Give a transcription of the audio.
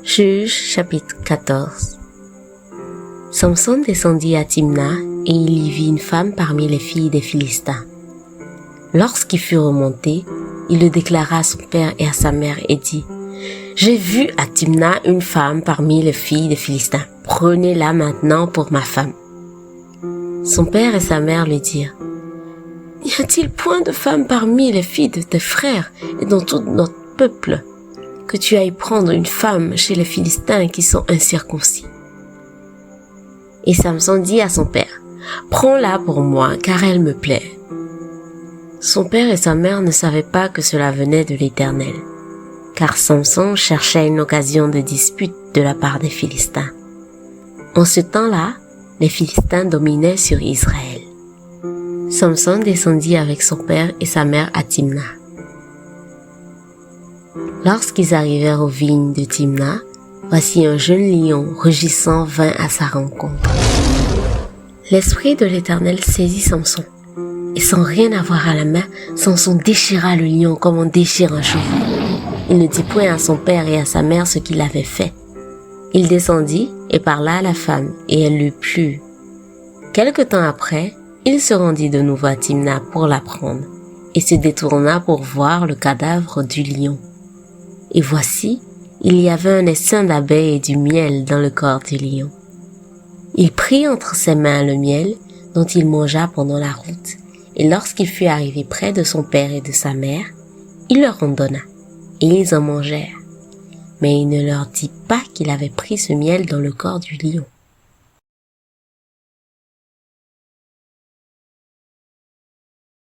Juge chapitre 14. Samson descendit à Timna et il y vit une femme parmi les filles des Philistins. Lorsqu'il fut remonté, il le déclara à son père et à sa mère et dit: « J'ai vu à Timna une femme parmi les filles des Philistins. Prenez-la maintenant pour ma femme. » Son père et sa mère lui dirent: « N'y a-t-il point de femme parmi les filles de tes frères et dans tout notre peuple que tu ailles prendre une femme chez les Philistins qui sont incirconcis? » Et Samson dit à son père: « Prends-la pour moi, car elle me plaît. » Son père et sa mère ne savaient pas que cela venait de l'Éternel, car Samson cherchait une occasion de dispute de la part des Philistins. En ce temps-là, les Philistins dominaient sur Israël. Samson descendit avec son père et sa mère à Timna. Lorsqu'ils arrivèrent aux vignes de Timna, voici un jeune lion rugissant vint à sa rencontre. L'esprit de l'Éternel saisit Samson, et sans rien avoir à la main, Samson déchira le lion comme on déchire un cheveu. Il ne dit point à son père et à sa mère ce qu'il avait fait. Il descendit et parla à la femme, et elle lui plut. Quelque temps après, il se rendit de nouveau à Timna pour la prendre, et se détourna pour voir le cadavre du lion. Et voici, il y avait un essaim d'abeilles et du miel dans le corps du lion. Il prit entre ses mains le miel, dont il mangea pendant la route, et lorsqu'il fut arrivé près de son père et de sa mère, il leur en donna, et ils en mangèrent. Mais il ne leur dit pas qu'il avait pris ce miel dans le corps du lion.